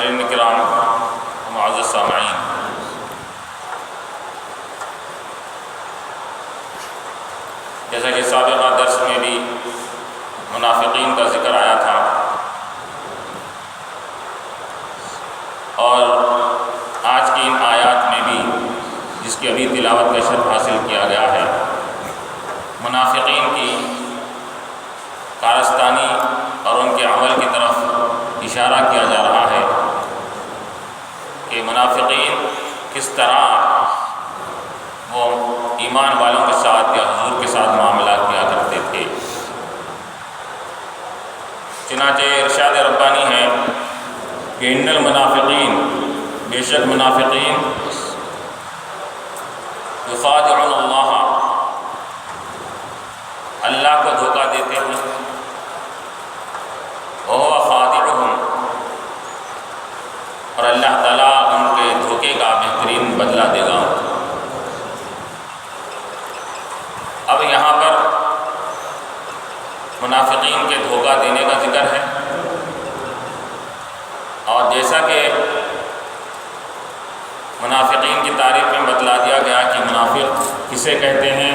حاضرین کرام، معزز سامعین، جیسا کہ سابقہ درس میں بھی منافقین کا ذکر آیا تھا، اور آج کی ان آیات میں بھی جس کی ابھی تلاوت کا شرف حاصل کیا گیا ہے، منافقین کی کارستانی اور ان کے عمل کی طرف اشارہ کیا جا رہا ہے کہ منافقین کس طرح وہ ایمان والوں کے ساتھ یا حضور کے ساتھ معاملہ کیا کرتے تھے۔ چنانچہ ارشاد ربانی ہے کہ ان المنافقین، بے شک منافقین، یخادعون اللہ، اللہ کو دھوکہ دیتے ہیں، وہو خادعهم، اور اللہ تعالیٰ ان کے دھوکے کا بہترین بدلہ دے گا۔ اب یہاں پر منافقین کے دھوکہ دینے کا ذکر ہے، اور جیسا کہ منافقین کی تعریف میں بتلا دیا گیا کہ منافق کسے کہتے ہیں،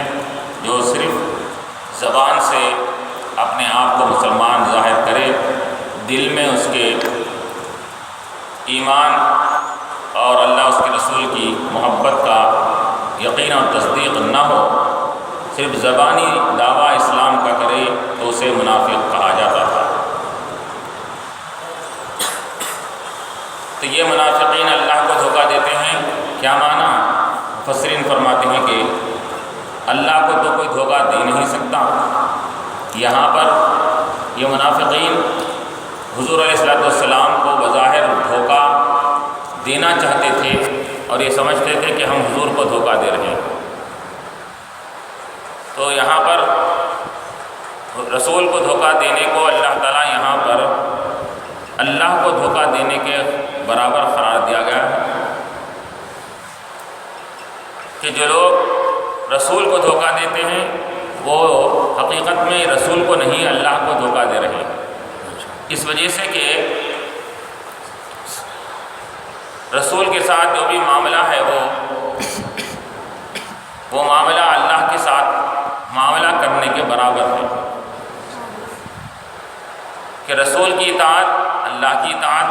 جو صرف زبان سے اپنے آپ کو مسلمان ظاہر کرے، دل میں اس کے ایمان اور اللہ اس کے رسول کی محبت کا یقین اور تصدیق نہ ہو، صرف زبانی دعویٰ اسلام کا کرے تو اسے منافق کہا جاتا تھا۔ تو یہ منافقین اللہ کو دھوکہ دیتے ہیں، کیا معنی؟ مفسرین فرماتے ہیں کہ اللہ کو تو کوئی دھوکہ دے نہیں سکتا۔ یہاں پر یہ منافقین حضور علیہ السلام کو بظاہر دھوکہ دینا چاہتے تھے اور یہ سمجھتے تھے کہ ہم حضور کو دھوکہ دے رہے ہیں۔ تو یہاں پر رسول کو دھوکہ دینے کو اللہ تعالیٰ یہاں پر اللہ کو دھوکہ دینے کے برابر قرار دیا گیا ہے کہ جو لوگ رسول کو دھوکہ دیتے ہیں وہ حقیقت میں رسول کو نہیں، اللہ کو دھوکہ دے رہے ہیں، اس وجہ سے کہ رسول کے ساتھ جو بھی معاملہ ہے وہ معاملہ اللہ کے ساتھ معاملہ کرنے کے برابر ہے کہ رسول کی اطاعت اللہ کی اطاعت،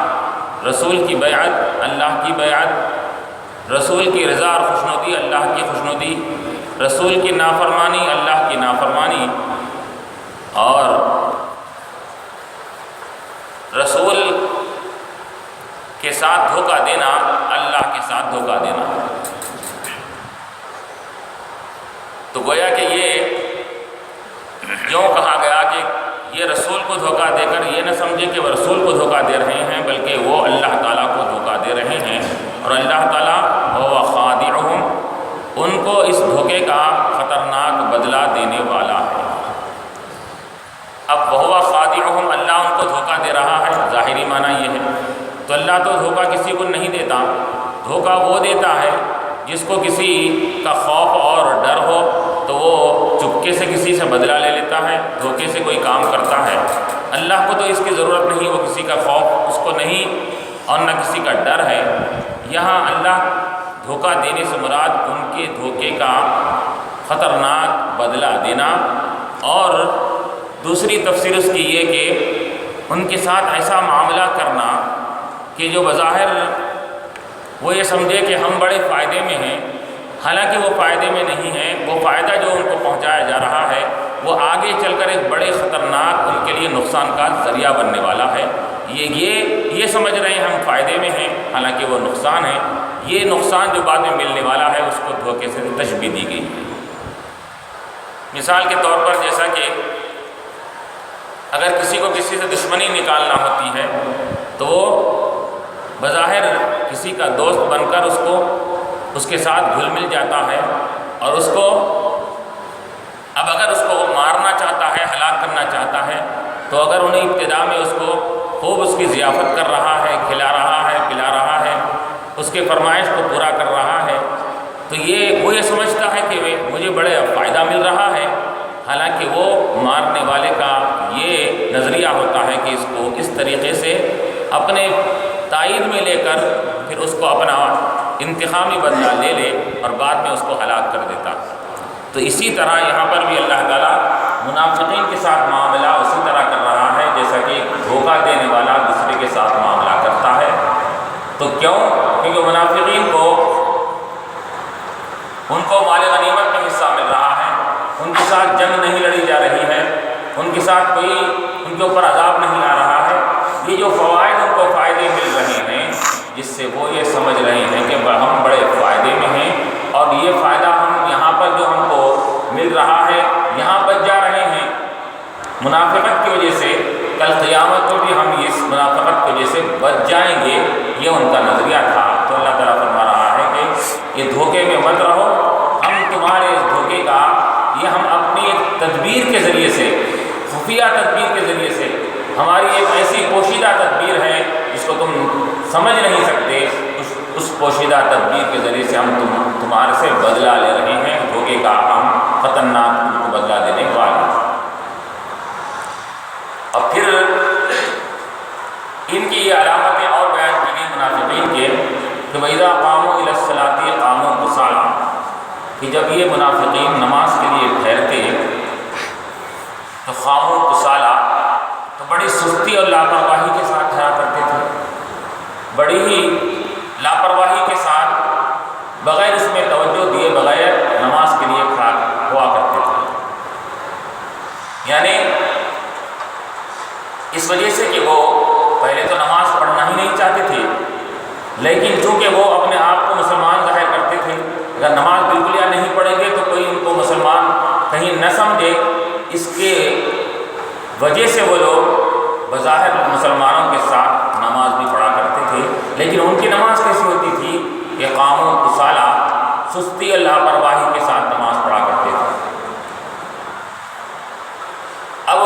رسول کی بیعت اللہ کی بیعت، رسول کی رضا اور خوشنودی اللہ کی خوشنودی، رسول کی نافرمانی اللہ کی نافرمانی، اور رسول کے ساتھ دھوکہ دینا اللہ کے ساتھ دھوکہ دینا۔ تو گویا کہ یہ یوں کہا گیا کہ یہ رسول کو دھوکہ دے کر یہ نہ سمجھے کہ وہ رسول کو دھوکہ دے رہے ہیں، بلکہ وہ اللہ تعالیٰ کو دھوکہ دے رہے ہیں، اور اللہ تعالیٰ وہ خادعهم، ان کو اس دھوکے کا خطرناک بدلہ دینے والا ہے۔ اب وہ خادعهم، اللہ ان کو دھوکہ دے رہا ہے، ظاہری معنی یہ ہے۔ تو اللہ تو دھوکہ کسی کو نہیں دیتا، دھوکہ وہ دیتا ہے جس کو کسی کا خوف اور ڈر ہو تو وہ چپکے سے کسی سے بدلہ لے لیتا ہے، دھوکے سے کوئی کام کرتا ہے۔ اللہ کو تو اس کی ضرورت نہیں، وہ کسی کا خوف اس کو نہیں اور نہ کسی کا ڈر ہے۔ یہاں اللہ دھوکہ دینے سے مراد ان کے دھوکے کا خطرناک بدلہ دینا، اور دوسری تفسیر اس کی یہ کہ ان کے ساتھ ایسا معاملہ کرنا کہ جو بظاہر وہ یہ سمجھے کہ ہم بڑے فائدے میں ہیں، حالانکہ وہ فائدے میں نہیں ہیں، وہ فائدہ جو ان کو پہنچایا جا رہا ہے وہ آگے چل کر ایک بڑے خطرناک ان کے لیے نقصان کا ذریعہ بننے والا ہے۔ یہ سمجھ رہے ہیں ہم فائدے میں ہیں، حالانکہ وہ نقصان ہے۔ یہ نقصان جو بعد میں ملنے والا ہے اس کو دھوکے سے تشبیہ دی گئی ہے۔ مثال کے طور پر جیسا کہ اگر کسی کو کسی سے دشمنی نکالنا ہوتی ہے تو وہ بظاہر کسی کا دوست بن کر اس کے ساتھ گھل مل جاتا ہے، اور اس کو اب اگر اس کو مارنا چاہتا ہے، ہلاک کرنا چاہتا ہے، تو اگر انہیں ابتدا میں اس کو خوب اس کی ضیافت کر رہا ہے، کھلا رہا ہے، پلا رہا ہے، اس کے فرمائش کو پورا کر رہا ہے، تو وہ یہ سمجھتا ہے کہ مجھے بڑے فائدہ مل رہا ہے، حالانکہ وہ مارنے والے کا یہ نظریہ ہوتا ہے کہ اس کو اس طریقے سے اپنے تائید میں لے کر پھر اس کو اپنا انتقامی بدلہ لے لے اور بعد میں اس کو ہلاک کر دیتا۔ تو اسی طرح یہاں پر بھی اللہ تعالیٰ منافقین کے ساتھ معاملہ اسی طرح کر رہا ہے جیسا کہ دھوکہ دینے والا دوسرے کے ساتھ معاملہ کرتا ہے۔ تو کیوں؟ کیونکہ منافقین کو ان کو مال غنیمت کا حصہ مل رہا ہے، ان کے ساتھ جنگ نہیں لڑی جا رہی ہے، ان کے ساتھ کوئی ان کے اوپر عذاب نہیں آ رہا ہے۔ یہ جو فوائد ان کو فائدے مل رہے ہیں، جس سے وہ یہ سمجھ رہے ہیں کہ ہم بڑے فائدے میں ہیں اور یہ فائدہ ہم یہاں پر جو ہم کو مل رہا ہے یہاں بچ جا رہے ہیں منافقت کی وجہ سے، کل قیامت کو بھی ہم اس منافقت کی وجہ سے بچ جائیں گے، یہ ان کا نظریہ تھا۔ تو اللہ تعالیٰ فرما رہا ہے کہ یہ دھوکے میں مت رہو، ہم تمہارے اس دھوکے کا یہ ہم اپنی ایک تدبیر کے ذریعے سے، خفیہ تدبیر کے ذریعے سے، ہماری ایک ایسی پوشیدہ تدبیر ہے جس کو تم سمجھ نہیں سکتے، اس پوشیدہ تدبیر کے ذریعے سے ہم تمہارے سے بدلہ لے رہے ہیں، دھوکے کا ہم خطرناک تم کو بدلہ دینے والے ہیں۔ اور پھر ان کی یہ علامتیں اور بیان کی گئی منافقین کے کہ وَإِذَا قَامُوا إِلَى الصَّلَاةِ قَامُوا كُسَالَىٰ، کہ جب یہ منافقین نماز کے لیے ٹھہرتے تو قاموا كُسَالَىٰ، تو بڑی سستی اور لاپرواہی کے ساتھ ٹھہرا کرتے تھے، بڑی ہی لاپرواہی کے ساتھ بغیر اس میں توجہ دیے بغیر نماز کے لیے کھڑا ہوا کرتے تھے۔ یعنی اس وجہ سے کہ وہ پہلے تو نماز پڑھنا ہی نہیں چاہتے تھے، لیکن چونکہ وہ اپنے آپ کو مسلمان ظاہر کرتے تھے، اگر نماز بالکل یا نہیں پڑھیں گے تو کوئی ان کو مسلمان کہیں نہ سمجھے، اس کے وجہ سے وہ لوگ بظاہر مسلمانوں کے ساتھ نماز بھی پڑھا کرتے تھے، لیکن ان کی نماز کیسی ہوتی تھی کہ قاموا کسالى، سستی اور لاپرواہی کے ساتھ نماز پڑھا کرتے تھے۔ اب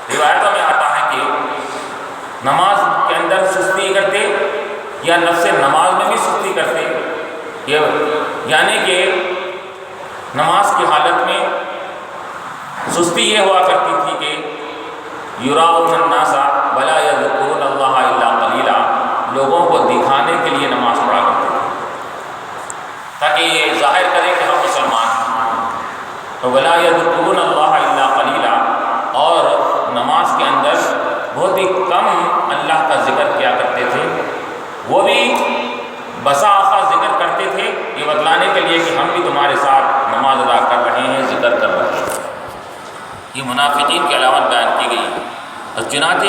روایتوں میں آتا ہے کہ نماز کے اندر سستی کرتے یا نفس نماز میں بھی سستی کرتے، یعنی کہ نماز کی حالت میں سستی یہ ہوا کرتی تھی کہ یراؤن الناس ولا یذکرون اللہ الا قلیلا، لوگوں کو دکھانے کے لیے نماز پڑھا کرتے تھے تاکہ یہ ظاہر کرے کہ ہم مسلمان ہیں، تو ولا یذکرون اللہ الا قلیلا، اور نماز کے اندر بہت ہی کم اللہ کا ذکر کیا کرتے تھے، وہ بھی بسا اوقات ذکر کرتے تھے یہ بتلانے کے لیے کہ ہم بھی تمہارے ساتھ نماز ادا کر رہے ہیں، ذکر کر رہے ہیں۔ یہ منافقین کی علامت بیان کی گئی ہے، اور چنانچہ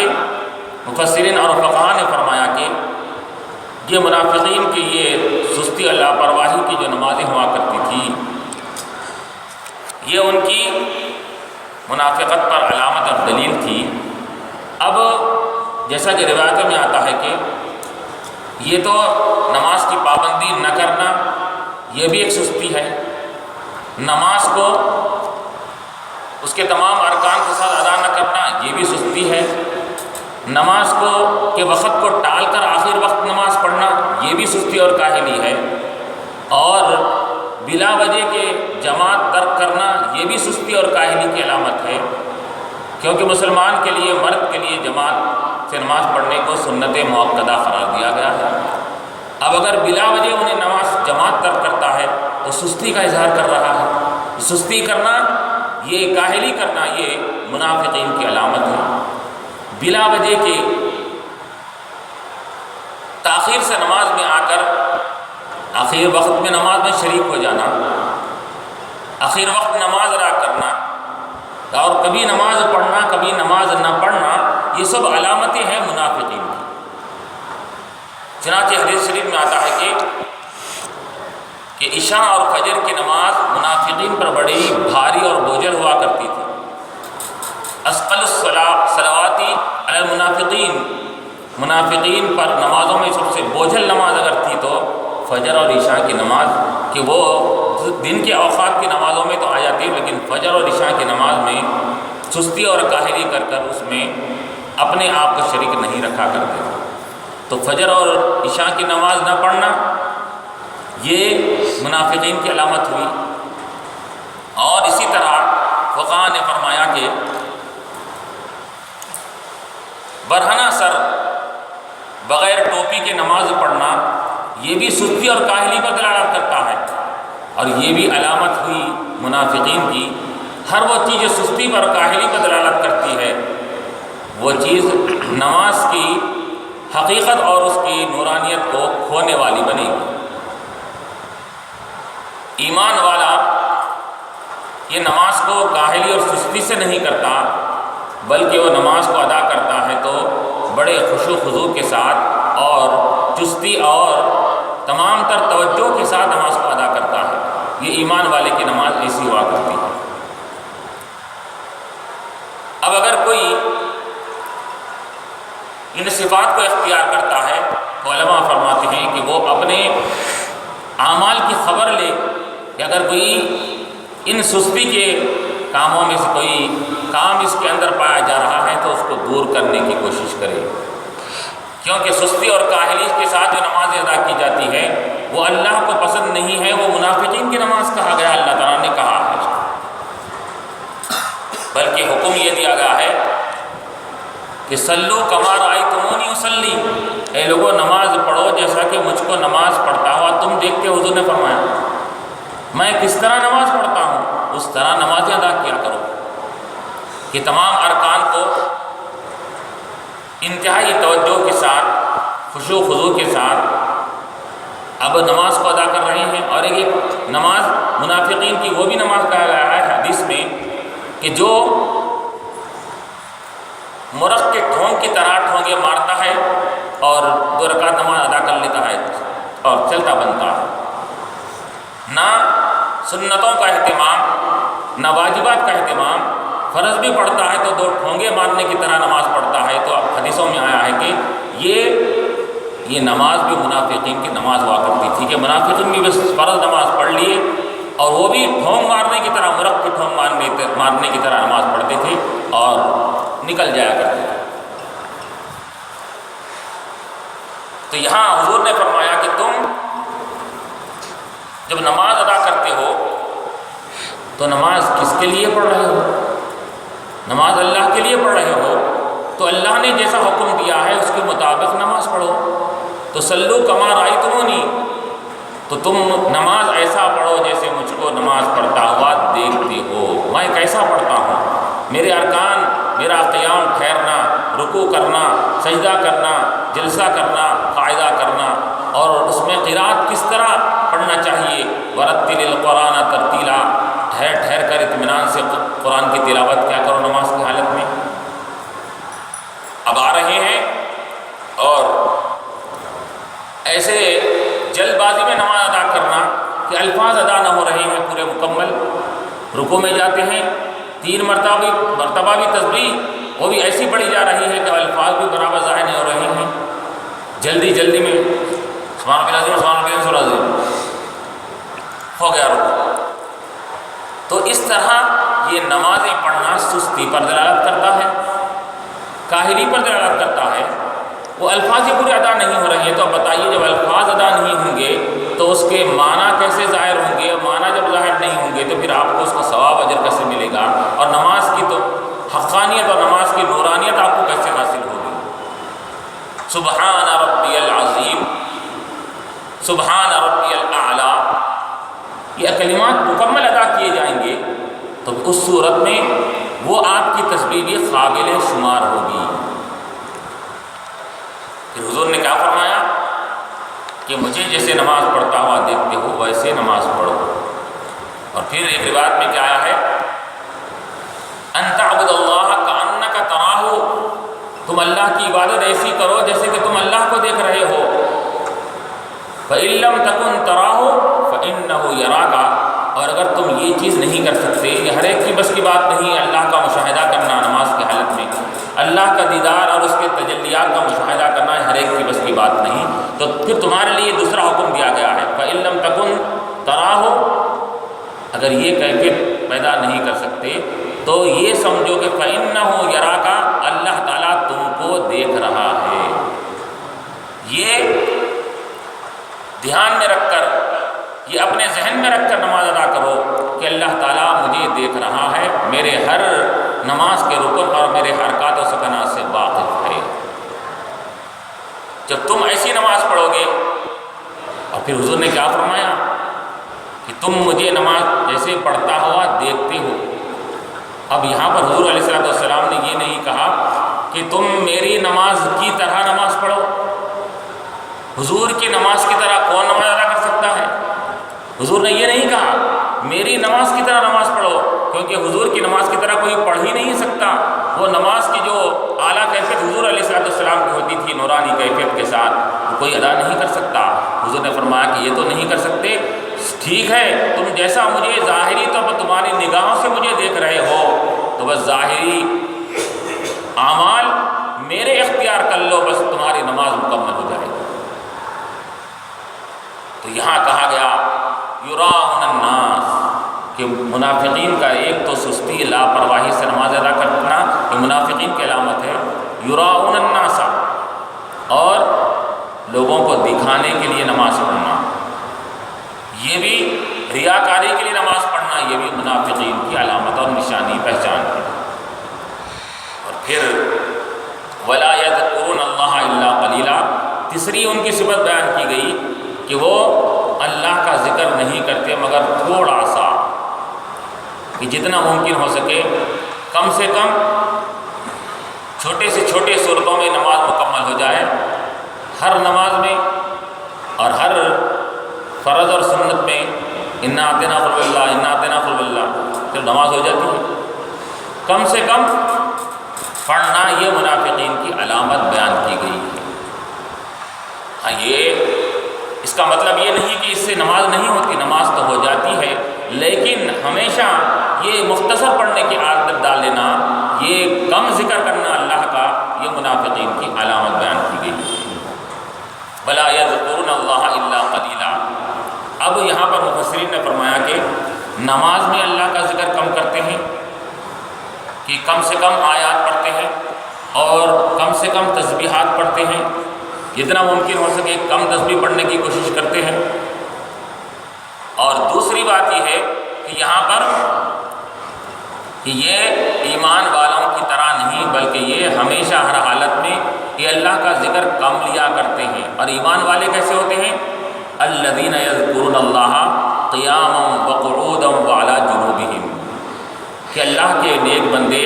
مفسرین اور فقہاء نے فرمایا کہ یہ منافقین کی یہ سستی اور لاپرواہی کی جو نمازیں ہوا کرتی تھی، یہ ان کی منافقت پر علامت اور دلیل تھی۔ اب جیسا کہ روایتوں میں آتا ہے کہ یہ تو نماز کی پابندی نہ کرنا یہ بھی ایک سستی ہے، نماز کو اس کے تمام ارکان کے ساتھ ادا نہ کرنا یہ بھی سستی ہے، نماز کو کے وقت کو ٹال کر آخر وقت نماز پڑھنا یہ بھی سستی اور کاہلی ہے، اور بلا وجہ کے جماعت ترک کرنا یہ بھی سستی اور کاہلی کی علامت ہے، کیونکہ مسلمان کے لیے، مرد کے لیے جماعت سے نماز پڑھنے کو سنت مؤکدہ قرار دیا گیا ہے۔ اب اگر بلا وجہ انہیں نماز جماعت ترک کرتا ہے تو سستی کا اظہار کر رہا ہے، سستی کرنا، یہ کاہلی کرنا یہ منافقین کی علامت ہے۔ بلا وجہ کے تاخیر سے نماز میں آ کر آخر وقت میں نماز میں شریک ہو جانا، آخر وقت نماز ادا کرنا، اور کبھی نماز پڑھنا کبھی نماز نہ پڑھنا، یہ سب علامتیں ہیں منافقین کی۔ چنانچہ حدیث شریف میں آتا ہے کہ عشاء اور فجر کی نماز منافقین پر بڑی بھاری اور بوجھل ہوا کرتی تھی۔ اثقل الصلوات علی المنافقین، منافقین پر نمازوں میں سب سے بوجھل نماز اگر تھی تو فجر اور عشاء کی نماز، کہ وہ دن کے اوقات کی نمازوں میں تو آ جاتی ہے لیکن فجر اور عشاء کی نماز میں سستی اور کاہلی کر کر اس میں اپنے آپ کو شریک نہیں رکھا کرتے تھے۔ تو فجر اور عشاء کی نماز نہ پڑھنا یہ منافقین کی علامت ہوئی۔ اور اسی طرح فقہاء نے فرمایا کہ برہنہ بغیر ٹوپی کے نماز پڑھنا یہ بھی سستی اور کاہلی پر دلالت کرتا ہے، اور یہ بھی علامت ہوئی منافقین کی۔ ہر وہ چیز جو سستی پر کاہلی پر دلالت کرتی ہے وہ چیز نماز کی حقیقت اور اس کی نورانیت کو کھونے والی بنے گی۔ ایمان والا یہ نماز کو کاہلی اور سستی سے نہیں کرتا، بلکہ وہ نماز کو ادا کرتا ہے تو بڑے خشوع و خضوع کے ساتھ اور چستی اور تمام تر توجہ کے ساتھ نماز کو ادا کرتا ہے۔ یہ ایمان والے کی نماز ایسی ہوا کرتی ہے۔ اب اگر کوئی ان صفات کو اختیار کرتا ہے تو علماء فرماتے ہیں کہ وہ اپنے اعمال کی خبر لے کہ اگر کوئی ان سستی کے کاموں میں سے کوئی کام اس کے اندر پایا جا رہا ہے تو اس کو دور کرنے کی کوشش کرے، کیونکہ سستی اور کاہلی کے ساتھ جو نماز ادا کی جاتی ہے وہ اللہ کو پسند نہیں ہے، وہ منافقین کی نماز کہا گیا، اللہ تعالیٰ نے کہا ہے۔ بلکہ حکم یہ دیا گیا ہے کہ صلو کما رأیتمونی اصلی، اے لوگوں نماز پڑھو جیسا کہ مجھ کو نماز پڑھتا ہوا تم دیکھتے ہو۔ حضور نے فرمایا میں کس طرح نماز پڑھتا ہوں اس طرح نمازیں ادا کیا کرو۔ کہ تمام ارکان کو انتہائی توجہ کے ساتھ خشوع و خضوع کے ساتھ اب نماز کو ادا کر رہے ہیں۔ اور ایک نماز منافقین کی وہ بھی نماز کہا گیا ہے حدیث میں کہ جو مرغ کے ٹھونگ کی طرح ٹھونگے مارتا ہے اور 2 رکعت نماز ادا کر لیتا ہے اور چلتا بنتا ہے، نہ سنتوں کا اہتمام نہ واجبات کا اہتمام، فرض بھی پڑھتا ہے تو 2 ٹھونگے مارنے کی طرح نماز پڑھتا ہے۔ تو حدیثوں میں آیا ہے کہ یہ نماز بھی منافقین کی نماز ہوا کرتی تھی کہ منافقین بھی بس فرض نماز پڑھ لیے اور وہ بھی ٹھونگ مارنے کی طرح، مرغ کی ٹھونگ مارنے کی طرح نماز پڑھتے تھے اور نکل جایا کرتے تھے۔ تو یہاں حضور نے فرمایا کہ تم جب نماز ادا کرتے ہو تو نماز کس کے لیے پڑھ رہے ہو؟ نماز اللہ کے لیے پڑھ رہے ہو تو اللہ نے جیسا حکم دیا ہے اس کے مطابق نماز پڑھو۔ تو صلو کما رأیتمونی، تو تم نماز ایسا پڑھو جیسے مجھ کو نماز پڑھتا ہوا دیکھتے ہو۔ میں کیسا پڑھتا ہوں، میرے ارکان، میرا قیام ٹھہرنا، رکوع کرنا، سجدہ کرنا، جلسہ کرنا، قاعدہ کرنا، اور اس میں قرات کس طرح پڑھنا چاہیے۔ ورتل القرآن ترتیلا، ٹھہر ٹھہر کر اطمینان سے قرآن کی تلاوت کیا کرو نماز کی حالت میں۔ اب آ رہے ہیں اور ایسے جلد بازی میں نماز ادا کرنا کہ الفاظ ادا نہ ہو رہے ہیں پورے مکمل، رکوع میں جاتے ہیں 3 مرتبہ بھی تسبیح وہ بھی ایسی پڑھی جا رہی ہے کہ الفاظ بھی برابر ظاہر نہیں ہو رہے ہیں، جلدی میں سبحان ربی العظیم سبحان ربی العظیم ہو گیا رکوع۔ تو اس طرح یہ نمازیں پڑھنا سستی پر دلالت کرتا ہے، کاہلی پر دلالت کرتا ہے۔ وہ الفاظ ہی پورے ادا نہیں ہو رہے ہیں، تو اب بتائیے جب الفاظ ادا نہیں ہوں گے تو اس کے معنی کیسے ظاہر ہوں گے؟ معنی جب ظاہر نہیں ہوں گے تو پھر آپ کو اس کا ثواب اجر کیسے ملے گا؟ اور نماز کی تو حقانیت اور نماز کی نورانیت آپ کو کیسے حاصل ہوگی؟ سبحان ربی العظیم، سبحان ربی الاعلیٰ، یہ کلمات مکمل ادا کیے جائیں گے تو اس صورت میں وہ آپ کی تسبیح بھی قابل شمار ہوگی۔ پھر حضور نے کیا فرمایا کہ مجھے جیسے نماز پڑھتا ہوا دیکھتے ہو ویسے نماز پڑھو۔ اور پھر ایک روایت میں کیا آیا ہے، ان تعبد اللہ کأنک تراہ، تم اللہ کی عبادت ایسی کرو جیسے کہ تم اللہ کو دیکھ رہے ہو۔ فإن لم تکن تراہ فإنہ یراک، اور اگر تم یہ چیز نہیں کر سکتے، یہ ہر ایک کی بس کی بات نہیں، اللہ کا مشاہدہ کرنا نماز کی حالت میں، اللہ کا دیدار اور اس کے تجلیات کا مشاہدہ کرنا ہر ایک کی بس کی بات نہیں، تو پھر تمہارے لیے دوسرا حکم دیا گیا ہے فإن لم تکن تراہ، اگر یہ کیفیت پیدا نہیں کر سکتے تو یہ سمجھو کہ فإنہ یراک، اللہ تعالیٰ تم کو دیکھ رہا ہے۔ یہ دھیان میں رکھ کر، یہ اپنے ذہن میں رکھ کر نماز ادا کرو کہ اللہ تعالیٰ مجھے دیکھ رہا ہے، میرے ہر نماز کے رکن اور میرے حرکات و سکنات سے واقف ہے۔ جب تم ایسی نماز پڑھو گے، اور پھر حضور نے کیا فرمایا کہ تم مجھے نماز جیسے پڑھتا ہوا دیکھتے ہو۔ اب یہاں پر حضور علیہ الصلوۃ والسلام نے یہ نہیں کہا کہ تم میری نماز کی طرح نماز پڑھو۔ حضور کی نماز کی طرح کون نماز ادا کر سکتا ہے؟ حضور نے یہ نہیں کہا میری نماز کی طرح نماز پڑھو، کیونکہ حضور کی نماز کی طرح کوئی پڑھ ہی نہیں سکتا۔ وہ نماز کی جو اعلیٰ کیفیت حضور علیہ الصلوۃ والسلام کی ہوتی تھی نورانی کیفیت کے ساتھ، وہ کوئی ادا نہیں کر سکتا۔ حضور نے فرمایا کہ یہ تو نہیں کر سکتے، ٹھیک ہے تم جیسا مجھے ظاہری طور پر تمہاری نگاہوں سے مجھے دیکھ رہے ہو، تو بس ظاہری اعمال میرے اختیار کر لو، بس تمہاری نماز مکمل ہو جائے گی۔ تو یہاں کہا گیا یراؤن الناس کہ منافقین کا ایک تو سستی لاپرواہی سے نماز ادا کرنا یہ منافقین کی علامت ہے، یراؤن الناس، اور لوگوں کو دکھانے کے لیے نماز پڑھنا، یہ بھی ریاکاری کے لیے نماز پڑھنا، یہ بھی منافقین کی علامت اور نشانی پہچان ہے۔ اور پھر ولا یذکرون اللہ الا قلیلا، تیسری ان کی صفت بیان کی گئی کہ وہ اللہ کا ذکر نہیں کرتے مگر تھوڑا سا، کہ جتنا ممکن ہو سکے کم سے کم چھوٹے سے چھوٹے صورتوں میں نماز مکمل ہو جائے، ہر نماز میں اور ہر فرض اور سنت میں انا اعطینا قل اللہ انا اعطینا قل اللہ، پھر نماز ہو جاتی ہے۔ کم سے کم پڑھنا یہ منافقین کی علامت بیان کی گئی ہے۔ ہاں یہ اس کا مطلب یہ نہیں کہ اس سے نماز نہیں ہوتی، نماز تو ہو جاتی ہے، لیکن ہمیشہ یہ مختصر پڑھنے کی عادت ڈال لینا، یہ کم ذکر کرنا اللہ کا، یہ منافقین کی علامت بیان کی گئی ہے۔ وَلَا يَذْكُرُونَ اللَّهَ إِلَّا قَلِيلًا۔ اب یہاں پر مفسرین نے فرمایا کہ نماز میں اللہ کا ذکر کم کرتے ہیں، کہ کم سے کم آیات پڑھتے ہیں اور کم سے کم تسبیحات پڑھتے ہیں، جتنا ممکن ہو سکے کم تسبیح پڑھنے کی کوشش کرتے ہیں۔ اور دوسری بات یہ ہے کہ یہاں پر کہ یہ ایمان والوں کی طرح نہیں، بلکہ یہ ہمیشہ ہر حالت میں یہ اللہ کا ذکر کم لیا کرتے ہیں۔ اور ایمان والے کیسے ہوتے ہیں؟ الذین یذکرون اللہ قیاما وقعودا وعلی جنوبہم، کہ اللہ کے نیک بندے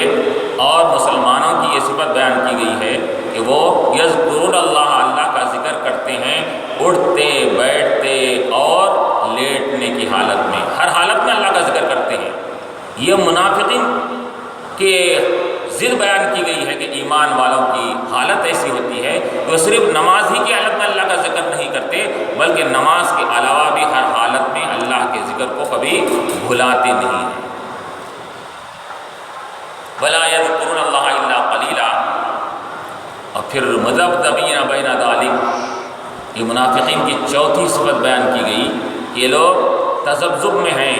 اور مسلمانوں کی یہ صفت بیان کی گئی ہے کہ وہ یذکرون اللہ، اللہ کا ذکر کرتے ہیں اٹھتے بیٹھتے اور لیٹنے کی حالت میں، ہر حالت میں اللہ کا ذکر کرتے ہیں۔ یہ منافقین کے ضد بیان کی گئی ہے کہ ایمان والوں کی حالت ایسی ہوتی ہے کہ وہ صرف نماز ہی کی حالت میں اللہ کا ذکر نہیں کرتے، بلکہ نماز کے علاوہ بھی ہر حالت میں اللہ کے ذکر کو کبھی بھلاتے نہیں ہیں۔ وَلَا يَذْكُرُونَ اللَّهَ إِلَّا قَلِيلًا۔ اور پھر مذبذبین بین ذالک، یہ منافقین کی چوتھی صفت بیان کی گئی کہ یہ لوگ تذبذب میں ہیں،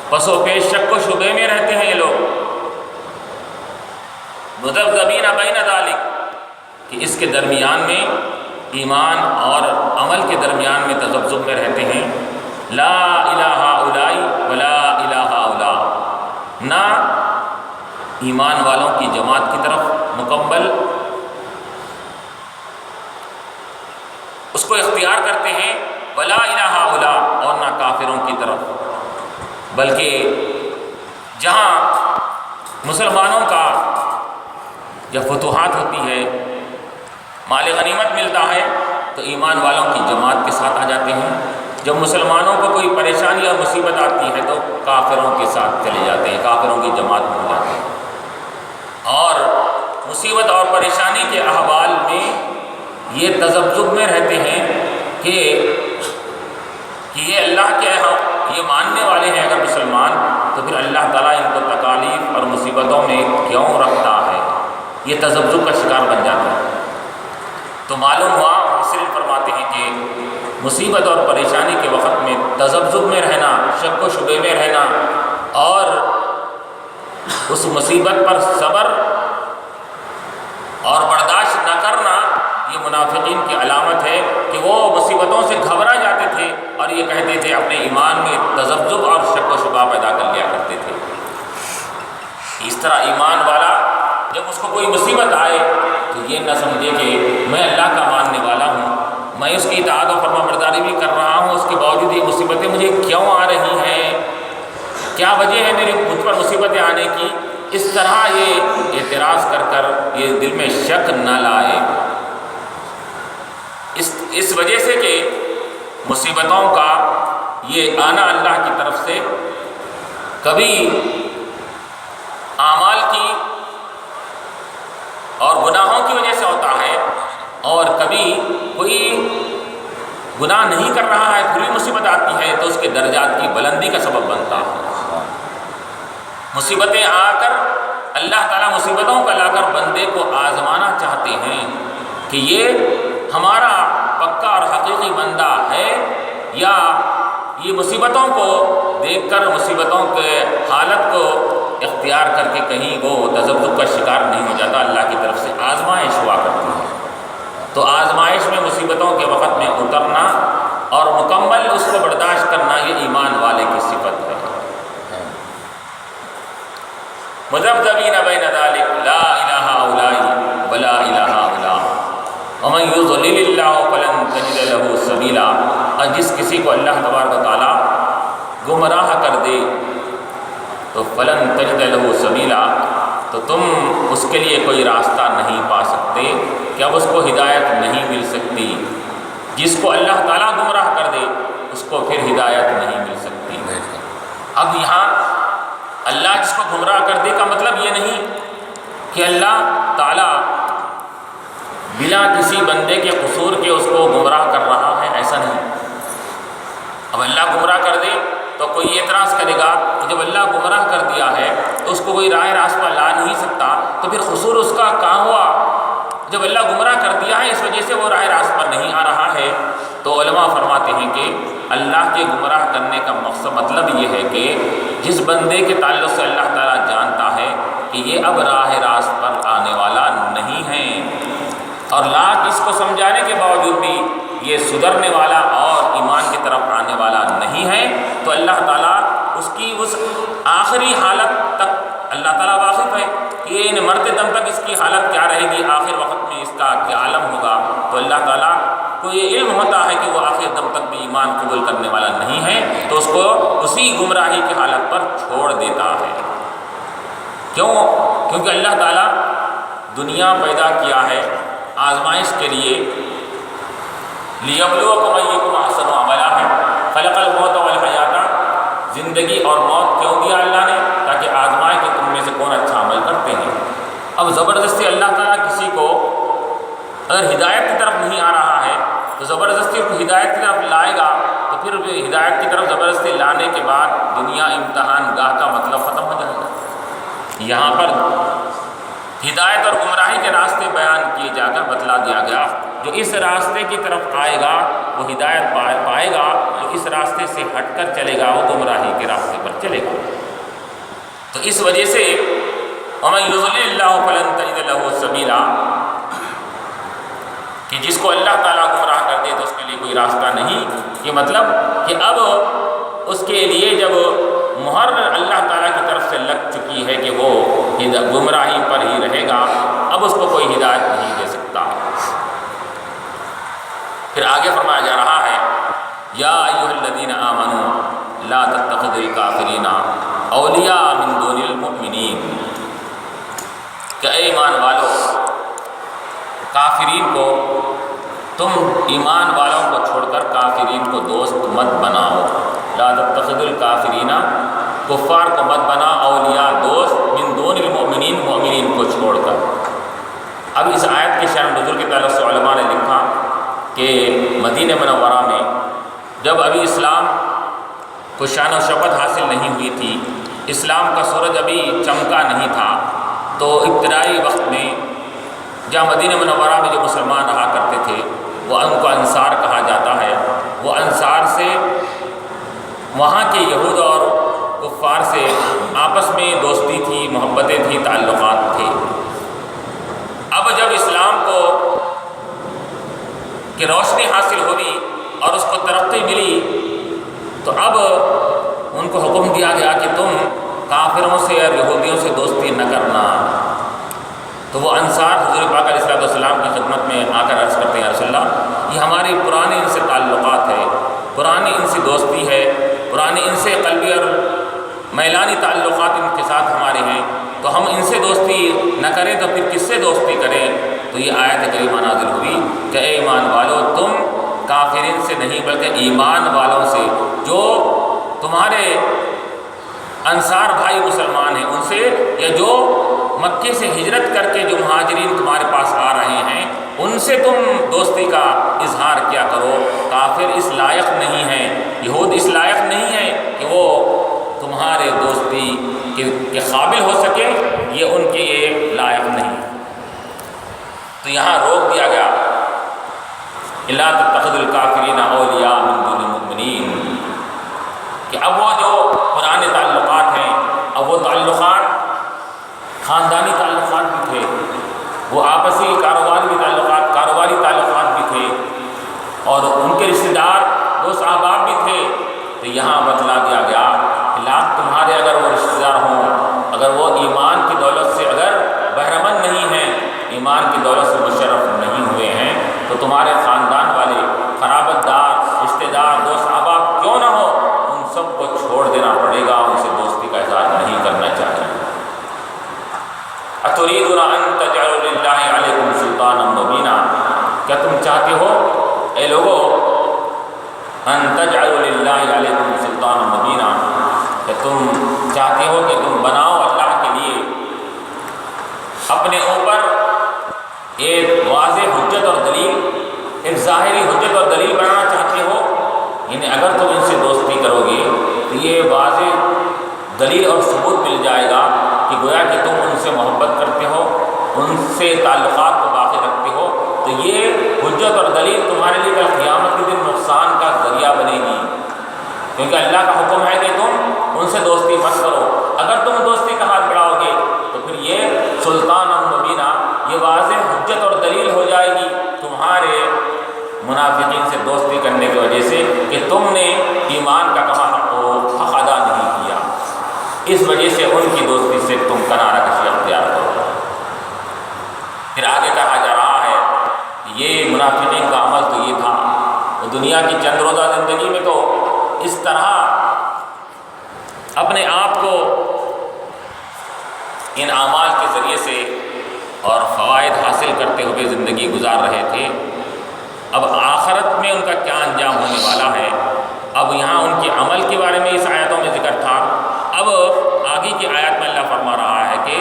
پس و پیش شک و شبے میں رہتے ہیں۔ یہ لوگ مذبذبین بین ذالک، کہ اس کے درمیان میں ایمان اور عمل کے درمیان میں تذبذب میں رہتے ہیں۔ لا الہ اولئک ولا الہ اولا، نہ ایمان والوں کی جماعت کی طرف مکمل اس کو اختیار کرتے ہیں، ولا الہ اولا، اور نہ کافروں کی طرف، بلکہ جہاں مسلمانوں کا جب فتوحات ہوتی ہے، مال غنیمت ملتا ہے، تو ایمان والوں کی جماعت کے ساتھ آ جاتے ہیں۔ جب مسلمانوں کو کوئی پریشانی اور مصیبت آتی ہے تو کافروں کے ساتھ چلے جاتے ہیں، کافروں کی جماعت میں ہو جاتے ہیں۔ اور مصیبت اور پریشانی کے احوال میں یہ تذبذب میں رہتے ہیں کہ یہ اللہ کے یہ ماننے والے ہیں اگر مسلمان، تو پھر اللہ تعالیٰ ان کو تکالیف اور مصیبتوں میں کیوں رکھتا ہے، یہ تذبذب کا شکار بن جاتا ہے۔ تو معلوم ہوا، مفسرین فرماتے ہیں کہ مصیبت اور پریشانی کے وقت میں تذبذب میں رہنا، شک و شبے میں رہنا اور اس مصیبت پر صبر اور برداشت نہ کرنا، یہ منافقین کی علامت ہے کہ وہ مصیبتوں سے گھبرا جاتے تھے اور یہ کہتے تھے اپنے ایمان میں تذبذب اور شک و شبہ پیدا کر لیا کرتے تھے۔ اس طرح ایمان والا جب اس کو کوئی مصیبت آئے تو یہ نہ سمجھے کہ میں اللہ کا ماننے والا ہوں، میں اس کی اطاعت و فرما برداری بھی کر رہا ہوں، اس کے باوجود یہ مصیبتیں مجھے کیوں آ رہی ہیں، کیا وجہ ہے مجھ پر مصیبتیں آنے کی، اس طرح یہ اعتراض کر یہ دل میں شک نہ لائے۔ اس وجہ سے کہ مصیبتوں کا یہ آنا اللہ کی طرف سے کبھی اعمال کی اور گناہوں کی وجہ سے ہوتا ہے، اور کبھی کوئی گناہ نہیں کر رہا ہے پھر بھی مصیبت آتی ہے تو اس کے درجات کی بلندی کا سبب بنتا ہے۔ مصیبتیں آ کر اللہ تعالیٰ مصیبتوں کو لا کر بندے کو آزمانا چاہتے ہیں کہ یہ ہمارا پکا اور حقیقی بندہ ہے، یا یہ مصیبتوں کو دیکھ کر مصیبتوں کے حالت کو اختیار کر کے کہیں وہ تذبذب کا شکار نہیں ہو جاتا۔ اللہ کی طرف سے آزمائش ہوا کرتی ہے، تو آزمائش میں مصیبتوں کے وقت میں اترنا اور مکمل اس کو برداشت کرنا یہ ایمان والے کی صفت ہے۔ مذبذبین بین ذلک لا الہ الا ولا الہ الا ومن یضلل اللہ فلن تجد له سبیلا، اور جس کسی کو اللہ تبارک و تعالیٰ گمراہ کر دے تو فلن تجد له سبیلا، تو تم اس کے لیے کوئی راستہ نہیں پا سکتے کہ اب اس کو ہدایت نہیں مل سکتی۔ جس کو اللہ تعالیٰ گمراہ کر دے اس کو پھر ہدایت نہیں مل سکتی۔ اب یہاں اللہ جس کو گمراہ کر دے کا مطلب یہ نہیں کہ اللہ تعالیٰ بلا کسی بندے کے قصور کے اس کو گمراہ کر رہا ہے، ایسا نہیں۔ اب اللہ گمراہ کر دے تو کوئی اعتراض کرے گا کہ جب اللہ گمراہ کر دیا ہے تو اس کو کوئی راہ راست پر لا نہیں سکتا، تو پھر قصور اس کا کہاں ہوا؟ جب اللہ گمراہ کر دیا ہے اس وجہ سے وہ راہ راست پر نہیں آ رہا ہے۔ تو علماء فرماتے ہیں کہ اللہ کے گمراہ کرنے کا مطلب یہ ہے کہ جس بندے کے تعلق سے اللہ تعالیٰ جانتا ہے کہ یہ اب راہ راست پر آنے والا نہیں ہے، اور لاکھ اس کو سمجھانے کے باوجود بھی یہ سدھرنے والا اور ایمان کی طرف آنے والا نہیں ہے، تو اللہ تعالیٰ اس کی اس آخری حالت تک اللہ تعالیٰ واقف ہے کہ یہ مرتے دم تک اس کی حالت کیا رہے گی، آخر وقت میں اس کا کیا عالم ہوگا۔ تو اللہ تعالیٰ کو یہ علم ہوتا ہے کہ وہ آخر دم تک بھی ایمان قبول کرنے والا نہیں ہے، تو اس کو اسی گمراہی کی حالت پر چھوڑ دیتا ہے۔ کیوں؟ کیونکہ اللہ تعالیٰ دنیا پیدا کیا ہے آزمائش کے لیے، لیبلوکم ایکم احسن عملا ہے، خلق الموت والحیات، زندگی اور موت کیوں دیا اللہ نے؟ تاکہ آزمائے کہ تم میں سے کون اچھا عمل کرتے ہیں۔ اب زبردستی اللہ تعالیٰ کسی کو اگر ہدایت کی طرف نہیں آ رہا ہے تو زبردستی کو ہدایت کی طرف لائے گا، تو پھر ہدایت کی طرف زبردستی لانے کے بعد دنیا امتحان گاہ کا مطلب ختم ہو جائے گا۔ یہاں پر ہدایت اور گمراہی کے راستے بیان کیے جا کر بتلا دیا گیا، جو اس راستے کی طرف آئے گا وہ ہدایت پائے گا، جو اس راستے سے ہٹ کر چلے گا وہ گمراہی کے راستے پر چلے گا۔ تو اس وجہ سے وَمَن يُضْلِلِ اللَّهُ فَلَن تَجِدَ لَهُ سَبِيلًا، کہ جس کو اللہ تعالیٰ گمراہ کر دے تو اس کے لیے کوئی راستہ نہیں۔ یہ مطلب کہ اب اس کے لیے جب مہر اللہ تعالیٰ کی طرف سے لگ چکی ہے کہ وہ گمراہی پر ہی رہے گا، اب اس کو کوئی ہدایت نہیں دے سکتا۔ پھر آگے فرمایا جا رہا ہے یا ایھا الذین آمنوا لا تتخذوا الکافرین اولیاء من دون المؤمنین، کہ اے ایمان والو کافرین کو تم ایمان والوں کو چھوڑ کر کافرین کو دوست مت بناؤ۔ لا تتخذوا الکافرین، کفار کو مت بنا اولیاء دوست، من دون المؤمنین، مؤمنین کو چھوڑ کر۔ اب اس آیت کے شان نزول کے تعلق سے علماء نے لکھا کہ مدینہ منورہ میں جب ابھی اسلام کو شان و شوکت حاصل نہیں ہوئی تھی، اسلام کا سورج ابھی چمکا نہیں تھا، تو ابتدائی وقت میں جہاں مدینہ منورہ میں جو مسلمان رہا کرتے تھے وہ ان کو انصار کہا جاتا ہے، وہ انصار سے وہاں کے یہود اور کفار سے آپس میں دوستی تھی، محبتیں تھیں، تعلقات تھے۔ اب جب اسلام کو کہ روشنی حاصل ہوئی اور اس کو ترقی ملی، تو اب ان کو حکم دیا گیا کہ تم کافروں سے اور یہودیوں سے دوستی نہ کرنا، تو وہ انصار حضور پاک علیہ الصلوۃ والسلام کی خدمت میں آ کر عرض کرتے ہیں، یا رسول اللہ، یہ ہماری پرانی ان سے تعلقات ہے، پرانی ان سے دوستی ہے، پرانی ان سے قلبی اور میلانی تعلقات ان کے ساتھ ہمارے ہیں، تو ہم ان سے دوستی نہ کریں تو پھر کس سے دوستی کریں؟ تو یہ آیت کریمہ نازل ہوئی کہ اے ایمان والو، تم کافرین سے نہیں بلکہ ایمان والوں سے، جو تمہارے انصار بھائی مسلمان ہیں ان سے، یا جو مکے سے ہجرت کر کے جو مہاجرین تمہارے پاس آ رہے ہیں ان سے تم دوستی کا اظہار کیا کرو۔ کافر اس لائق نہیں ہیں، یہود اس لائق نہیں ہیں کہ وہ تمہارے دوستی کے قابل ہو سکے، یہ ان کے لائق نہیں۔ تو یہاں روک دیا گیا، الا تتخذوا الکافرین اولیاء من دون المؤمنین، کہ اب وہ جو پرانے تعلقات ہیں، اب وہ تعلقات خاندانی تعلقات بھی تھے، وہ آپسی کاروباری تعلقات بھی تھے، اور ان کے رشتہ دار دوست احباب بھی تھے۔ تو یہاں بتلا دیا گیا کہ لاکھ تمہارے اگر وہ رشتہ دار ہوں، اگر وہ ایمان کی دولت سے اگر بہرمند نہیں ہیں، ایمان کی دولت سے مشرف نہیں ہوئے ہیں، تو تمہارے خاندان والے، قرابت دار، رشتہ دار، دوست احباب کیوں نہ ہو، ان سب کو چھوڑ دینا پڑے گا، ان سے دوستی کا اظہار نہیں کرنا چاہیے۔ اتریدون ان تجعلوا للہ علیکم سلطانا مبینا، کیا تم چاہتے ہو اے لوگو ان تجعلوا للہ علیکم سلطانا مبینا، کہ تم چاہتے ہو کہ تم بناؤ اللہ کے لیے اپنے اوپر ایک واضح حجت اور دلیل، ایک ظاہری حجت اور دلیل بنانا چاہتے ہو، یعنی اگر تم ان سے دوستی کرو گے تو یہ واضح دلیل اور ثبوت مل جائے گا کہ گویا کہ تم ان سے محبت کرتے ہو، ان سے تعلقات کو باقی رکھتے ہو، تو یہ حجت اور دلیل تمہارے لیے کل قیامت کے دن نقصان کا ذریعہ بنے گی، کیونکہ اللہ کا حکم ہے کہ تم ان سے دوستی مت کرو۔ اگر تم دوستی کا ہاتھ بڑھاؤ گے تو پھر یہ سلطان مبینہ، یہ واضح حجت اور دلیل ہو جائے گی تمہارے منافقین سے دوستی کرنے کی وجہ سے کہ تم نے ایمان کا کما حق ادا نہیں کیا، اس وجہ سے ان کی دوستی سے تم کنارہ کشی اختیار کرو۔ پھر آگے کہا جا رہا ہے یہ منافقین کا عمل تو یہ تھا، وہ دنیا کی چند روزہ زندگی میں تو اس طرح اپنے آپ کو ان اعمال کے ذریعے سے اور فوائد حاصل کرتے ہوئے زندگی گزار رہے تھے، اب آخرت میں ان کا کیا انجام ہونے والا ہے، اب یہاں ان کے عمل کے بارے میں اس آیتوں میں ذکر تھا، اب آگے کی آیت میں اللہ فرما رہا ہے کہ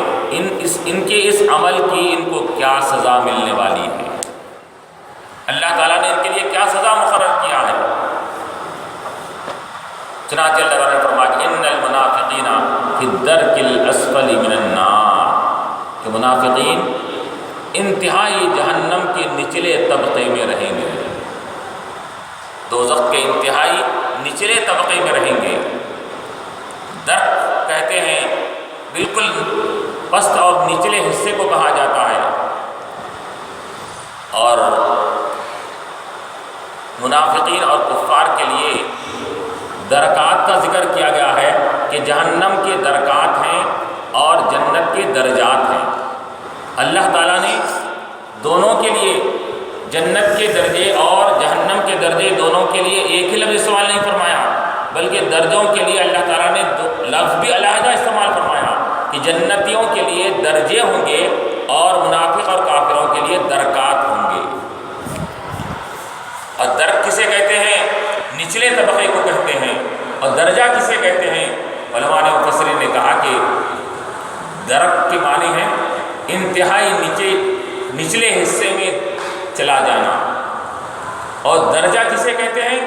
ان کے اس عمل کی ان کو کیا سزا ملنے والی ہے، اللہ تعالیٰ نے ان کے لیے کیا سزا مقرر کیا ہے۔ چنانچہ اللہ تعالیٰ نے فرمایا ان المنافقین فی الدرک الاسفل من النار، کہ منافقین انتہائی جہنم کے نچلے طبقے میں رہیں گے، دوزخ کے انتہائی نچلے طبقے میں رہیں گے۔ درک کہتے ہیں بالکل پست اور نچلے حصے کو کہا جاتا ہے، اور منافقین اور کفار کے لیے درکات کا ذکر کیا گیا ہے کہ جہنم کے درکات ہیں اور جنت کے درجات ہیں۔ اللہ تعالیٰ نے دونوں کے لیے، جنت کے درجے اور جہنم کے درجے دونوں کے لیے ایک ہی لفظ استعمال نہیں فرمایا، بلکہ درجوں کے لیے اللہ تعالیٰ نے لفظ بھی علیحدہ استعمال فرمایا کہ جنتیوں کے لیے درجے ہوں گے اور منافق اور کافروں کے لیے درکات ہوں گے۔ اور درک کسے کہتے ہیں؟ نچلے طبقے کو کہتے ہیں، اور درجہ کسے کہتے ہیں؟ علماء نے مفسرین نے کہا کہ درک کے معنی ہے انتہائی نچلے حصے میں چلا جانا، اور درجہ کسے کہتے ہیں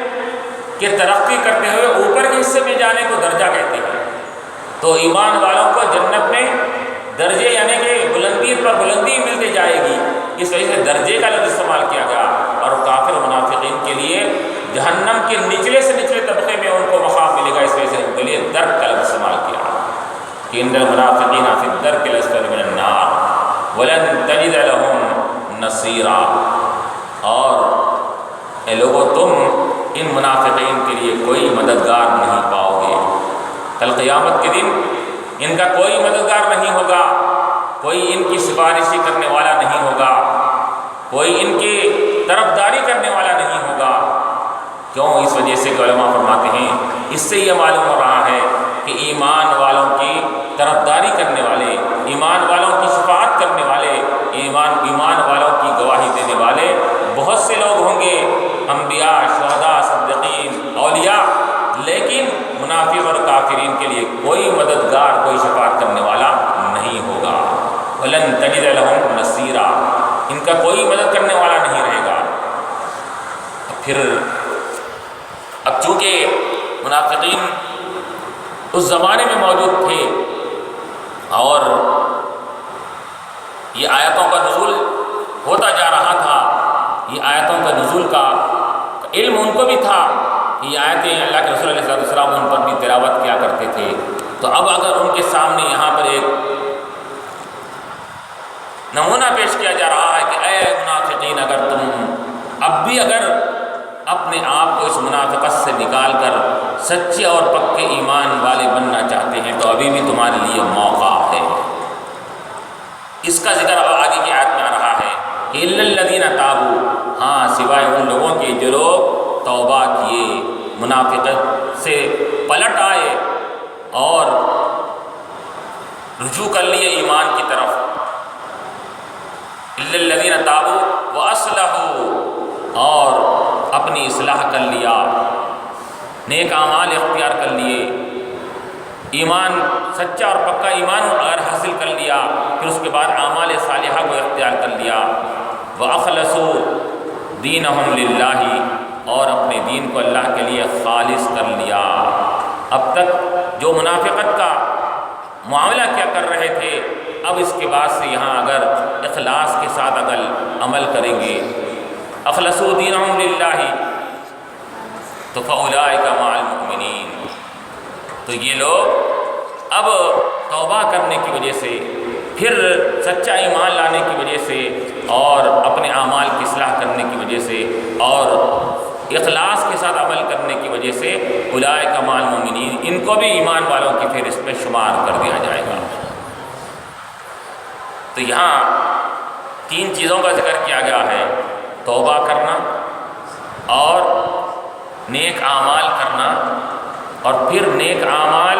کہ ترقی کرتے ہوئے اوپر کے حصے میں جانے کو درجہ کہتے ہیں۔ تو ایمان والوں کو جنت میں درجے یعنی کہ بلندی پر بلندی ملتی جائے گی، اس وجہ سے درجے کا لفظ استعمال کیا گیا، اور کافر منافقین کے لیے جہنم کے نچلے سے نچلے طبقے میں ان کو مقام ملے گا، اس وجہ سے ان کے لیے درک کا لفظ استعمال کیا کہ ان المنافقین فی الدرک الاسفل من النار ولن تجد لهم نصیرا، اور اے لوگو تم ان منافقین کے لیے کوئی مددگار نہیں پاؤ گے، کل قیامت کے دن ان کا کوئی مددگار نہیں ہوگا، کوئی ان کی سفارشی کرنے والا نہیں ہوگا، کوئی ان کی طرفداری کرنے والا نہیں ہوگا۔ کیوں؟ اس وجہ سے کہ علماء فرماتے ہیں اس سے یہ معلوم ہو رہا ہے کہ ایمان والوں کی طرفداری کرنے والے، ایمان والوں کی شفاعت کرنے والے، ایمان والوں کی گواہی دینے والے بہت سے لوگ ہوں گے، انبیاء، شہداء، صدیقین، اولیاء، لیکن منافق اور کافرین کے لیے کوئی مددگار، کوئی شفاعت کرنے والا نہیں ہوگا۔ وَلَن تَجِدَ لَهُمْ نَصِيرًا، ان کا کوئی مدد کرنے والا نہیں رہے گا۔ پھر اب چونکہ منافقین اس زمانے میں موجود تھے اور یہ آیتوں کا نزول ہوتا جا رہا تھا، یہ آیتوں کا نزول کا علم ان کو بھی تھا کہ یہ آیتیں اللہ کے رسول علیہ السلام ان پر بھی تلاوت کیا کرتے تھے، تو اب اگر ان کے سامنے یہاں پر ایک نمونہ پیش کیا جا رہا ہے کہ اے منافقین، اگر تم اب بھی اگر اپنے آپ کو اس منافقت سے نکال کر سچے اور پکے ایمان والے بننا چاہتے ہیں تو ابھی بھی تمہارے لیے موقع ہے۔ اس کا ذکر اب آگے کی آیت میں آ رہا ہے کہ الا الذین تابوا، ہاں سوائے ان لوگوں کے جو لوگ توبہ کیے، منافقت سے پلٹ آئے اور رجوع کر لیے ایمان کی طرف۔ الا الذین تابوا واصلحوا، اور اپنی اصلاح کر لیا، نیک اعمال اختیار کر لیے، ایمان سچا اور پکا ایمان اگر حاصل کر لیا، پھر اس کے بعد اعمال صالحہ کو اختیار کر لیا، وَأَخْلَصُوا دِينَهُمْ لِلَّهِ، اور اپنے دین کو اللہ کے لیے خالص کر لیا۔ اب تک جو منافقت کا معاملہ کیا کر رہے تھے، اب اس کے بعد سے یہاں اگر اخلاص کے ساتھ اگر عمل کریں گے، اخلصوا دینہم للہ، تو فاولئک مع المؤمنین، تو یہ لوگ اب توبہ کرنے کی وجہ سے، پھر سچا ایمان لانے کی وجہ سے، اور اپنے اعمال کی اصلاح کرنے کی وجہ سے، اور اخلاص کے ساتھ عمل کرنے کی وجہ سے اولئک مع المؤمنین، ان کو بھی ایمان والوں کی پھر اس پہ شمار کر دیا جائے گا۔ تو یہاں تین چیزوں کا ذکر کیا گیا ہے: توبہ کرنا، اور نیک اعمال کرنا، اور پھر نیک اعمال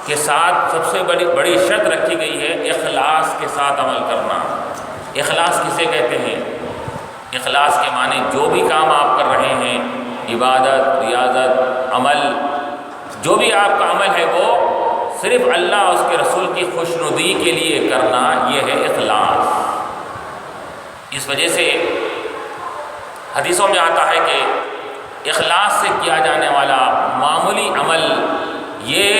کے ساتھ سب سے بڑی شرط رکھی گئی ہے اخلاص کے ساتھ عمل کرنا۔ اخلاص کسے کہتے ہیں؟ اخلاص کے معنی جو بھی کام آپ کر رہے ہیں، عبادت، ریاضت، عمل، جو بھی آپ کا عمل ہے وہ صرف اللہ اور اس کے رسول کی خوشنودی کے لیے کرنا، یہ ہے اخلاص۔ اس وجہ سے حدیثوں میں آتا ہے کہ اخلاص سے کیا جانے والا معمولی عمل، یہ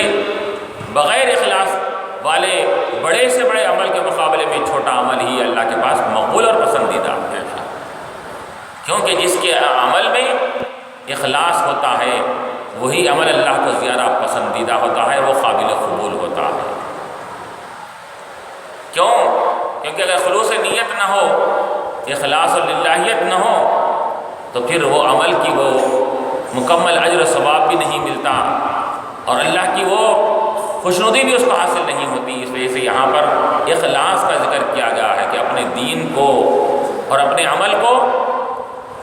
بغیر اخلاص والے بڑے سے بڑے عمل کے مقابلے میں چھوٹا عمل ہی اللہ کے پاس مقبول اور پسندیدہ ہے، کیونکہ جس کے عمل میں اخلاص ہوتا ہے وہی عمل اللہ کو زیادہ پسندیدہ ہوتا ہے، وہ قابل قبول ہوتا ہے۔ کیوں؟ کیونکہ اگر خلوص نیت نہ ہو، اخلاص و للہیت نہ ہو، تو پھر وہ عمل کی وہ مکمل اجر و ثواب بھی نہیں ملتا، اور اللہ کی وہ خوشنودی بھی اس کو حاصل نہیں ہوتی۔ اس وجہ سے یہاں پر اخلاص کا ذکر کیا گیا ہے کہ اپنے دین کو اور اپنے عمل کو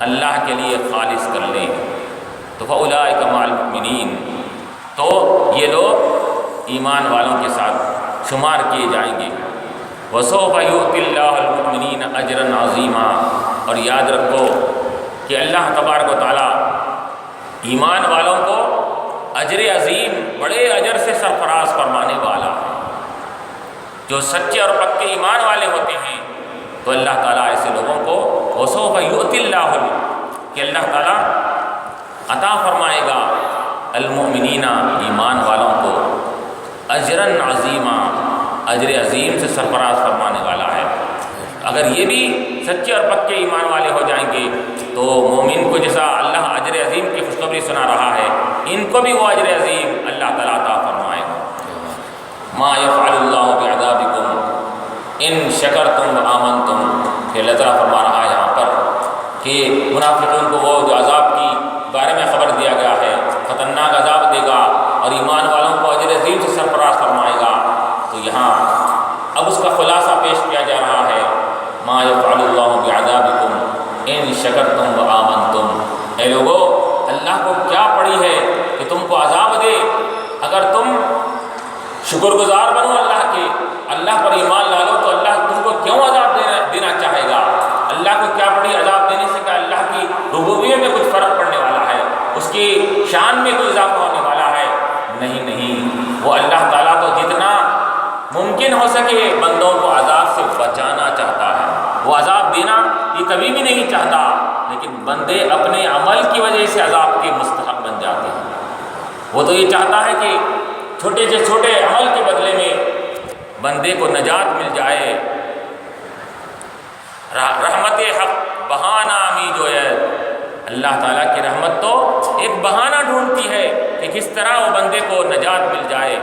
اللہ کے لیے خالص کر لیں۔ تو فاولئک مع المؤمنین، تو یہ لوگ ایمان والوں کے ساتھ شمار کیے جائیں گے۔ وسوف یؤتی اللہ المؤمنین اجرا عظیما، اور یاد رکھو کہ اللہ تبارک و تعالیٰ ایمان والوں کو اجر عظیم، بڑے اجر سے سرفراز فرمانے والا ہے۔ جو سچے اور پکے ایمان والے ہوتے ہیں تو اللہ تعالیٰ ایسے لوگوں کو وسوف یؤتی اللہ، کہ اللہ تعالیٰ عطا فرمائے گا المؤمنین، ایمان والوں کو، اجرا عظیما، اجر عظیم سے سرفراز فرمانے والا ہے۔ اگر یہ بھی سچے اور پکے ایمان والے ہو جائیں گے تو مومن کو جیسا اللہ اجر عظیم کی خوشخبری سنا رہا ہے، ان کو بھی وہ اجر عظیم اللہ تعالیٰ عطا فرمائے گا۔ ما یفعل اللہ بعذابکم ان شکرتم وآمنتم، کہ اللہ تعالیٰ فرما رہا ہے یہاں پر کہ منافقین کو وہ جو عذاب کی بارے میں خبر دیا گیا ہے، خطرناک عذاب دے گا، اور ایمان والوں کو اجر عظیم سے سرفراز فرمائے گا۔ تو یہاں اب اس کا خلاصہ ربوبیت میں کچھ فرق پڑنے والا ہے، اس کی شان میں کوئی اضافہ ہونے والا ہے، نہیں، وہ اللہ تعالیٰ تو جتنا ممکن ہو سکے بندوں کو عذاب سے بچانا چاہتا ہے، وہ عذاب دینا یہ کبھی بھی نہیں چاہتا، لیکن بندے اپنے عمل کی وجہ سے عذاب کے مستحق بن جاتے ہیں۔ وہ تو یہ چاہتا ہے کہ چھوٹے سے چھوٹے عمل کے بدلے میں بندے کو نجات مل جائے۔ رحمت حق بہانہ می جو ہے، اللہ تعالیٰ کی رحمت تو ایک بہانہ ڈھونڈتی ہے کہ کس طرح وہ بندے کو نجات مل جائے۔